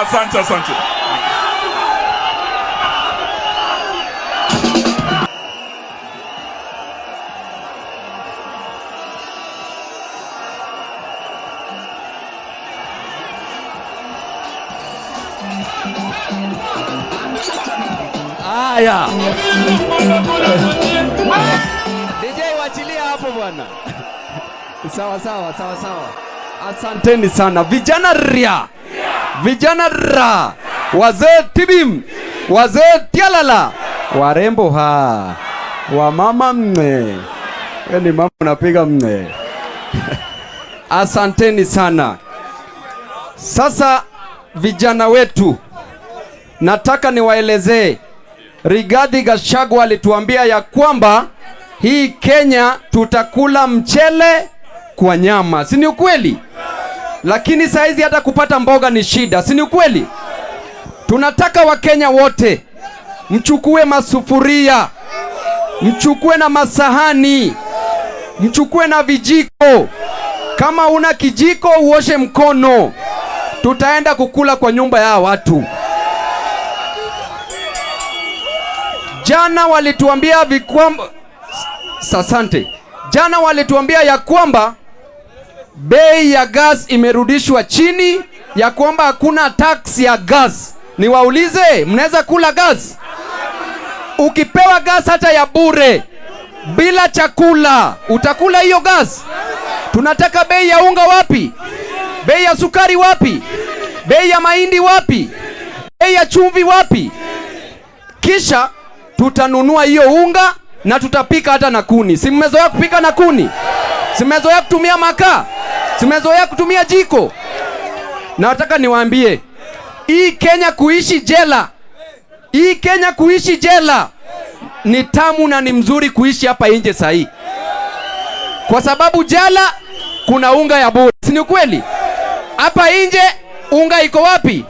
Asante, asante. Aya. DJ wachilia hapo bwana. Sawa sawa sawa sawa. Asanteni sana vijana ria. Vijana ra. Wazee tibim. Wazee tialala. Warembo ha. Wamama mne. Yaani mama unapiga mne. Asanteni sana. Sasa vijana wetu, nataka niwaelezee. Rigathi Gachagua alituambia ya kwamba hii Kenya tutakula mchele kwa nyama. Si ni ukweli? Lakini saizi hata kupata mboga ni shida. Si ni ukweli? Tunataka Wakenya wote mchukue masufuria, mchukue na masahani, mchukue na vijiko. Kama una kijiko uoshe mkono. Tutaenda kukula kwa nyumba ya watu. Jana walituambia vikwamba Asante. Jana walituambia ya kwamba bei ya gas imerudishwa chini, ya kwamba hakuna tax ya gas. Niwaulize, mnaweza kula gas? Ukipewa gas hata ya bure bila chakula, utakula hiyo gas? Tunataka bei ya unga wapi? Bei ya sukari wapi? Bei ya mahindi wapi? Bei ya chumvi wapi? Kisha tutanunua hiyo unga na tutapika hata na kuni. Si mmezoea kupika na kuni? Si mmezoea kutumia makaa? Si mmezoea kutumia jiko? Na nataka niwaambie, hii Kenya kuishi jela, hii Kenya kuishi jela ni tamu na ni mzuri kuishi hapa nje sahi. Kwa sababu jela kuna unga ya bure. Si ni kweli? Hapa nje unga iko wapi?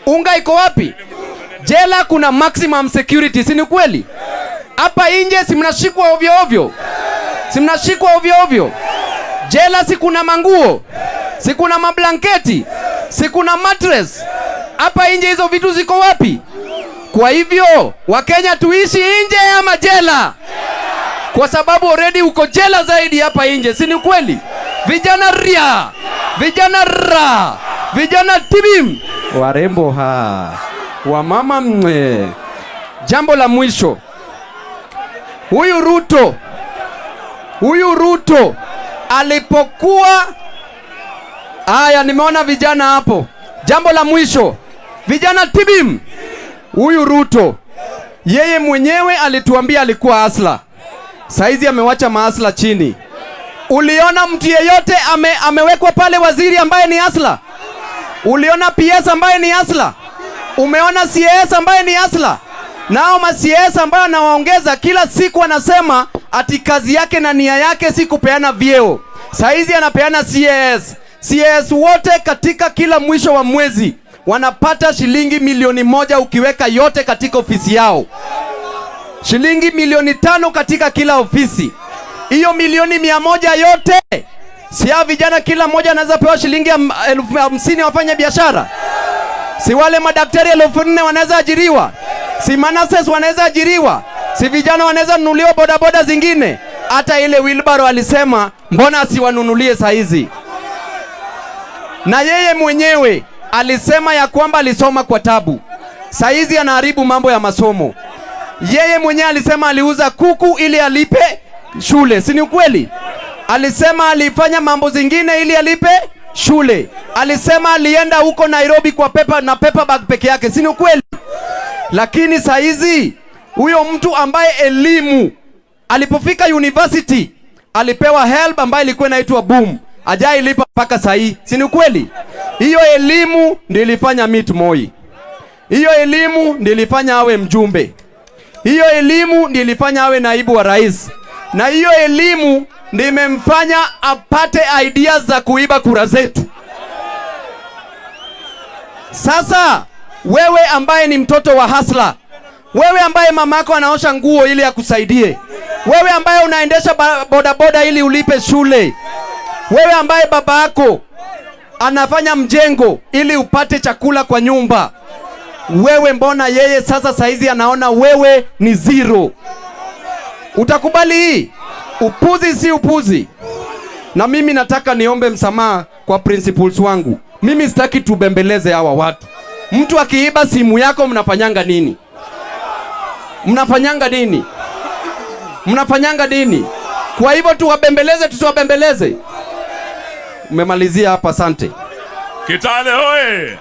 Unga iko wapi? Jela kuna maximum security. Si ni kweli? Hapa nje si mnashikwa ovyo ovyo? Si mnashikwa ovyo ovyo? Jela si kuna manguo, si kuna mablanketi, si kuna mattress. Hapa nje hizo vitu ziko wapi? Kwa hivyo Wakenya tuishi nje ama jela? Kwa sababu already uko jela zaidi hapa nje. Si ni kweli? Vijana ria, vijana ra, vijana tibim, warembo ha, wamama mwe. Jambo la mwisho, huyu Ruto alipokuwa nimeona vijana hapo. Jambo la mwisho, vijana tibim, huyu Ruto yeye mwenyewe alituambia alikuwa hasla. Saizi amewacha mahasla chini. Uliona mtu yeyote amewekwa pale waziri ambaye ni hasla? Uliona PS ambaye ni hasla? Umeona CS ambaye ni hasla? Nao ma CS ambayo anawaongeza kila siku anasema ati kazi yake na nia yake si kupeana vyeo. Saizi anapeana CS. CS wote katika kila mwisho wa mwezi wanapata shilingi milioni 1 ukiweka yote katika ofisi yao. Shilingi milioni 5 katika kila ofisi. Hiyo milioni 100 yote, si ya vijana kila mmoja anaweza pewa shilingi 50,000 wafanya biashara? Si wale madaktari 4,000 wanaweza ajiriwa? Si manases wanaweza ajiriwa? Si vijana wanaweza nunuliwa bodaboda zingine? Hata ile wheelbarrow alisema mbona asiwanunulie saizi? Na yeye mwenyewe alisema ya kwamba alisoma kwa tabu. Saizi anaharibu mambo ya masomo. Yeye mwenyewe alisema aliuza kuku ili alipe shule. Si ni ukweli? Alisema alifanya mambo zingine ili alipe shule. Alisema alienda huko Nairobi kwa paper bag peke yake. Si ni ukweli? Lakini saizi huyo mtu ambaye elimu alipofika university alipewa help ambayo ilikuwa inaitwa boom, ajai lipa mpaka sahi. Si ni ukweli? Hiyo elimu ndio ilifanya meet Moi. Hiyo elimu ndio ilifanya awe mjumbe. Hiyo elimu ndio ilifanya awe naibu wa rais. Na hiyo elimu ndio imemfanya apate ideas za kuiba kura zetu. Sasa wewe ambaye ni mtoto wa hasla, wewe ambaye mamako anaosha nguo ili akusaidie, wewe ambaye unaendesha bodaboda ili ulipe shule, wewe ambaye babako anafanya mjengo ili upate chakula kwa nyumba. Wewe mbona yeye sasa saizi anaona wewe ni zero? Utakubali hii? Upuzi si upuzi. Na mimi nataka niombe msamaha kwa principals wangu. Mimi sitaki tubembeleze hawa watu. Mtu akiiba simu yako mnafanyanga nini? Mnafanyanga nini? Mnafanyanga nini? Kwa hivyo tuwabembeleze tusiwabembeleze? Umemalizia hapa, asante. Kitale hoye!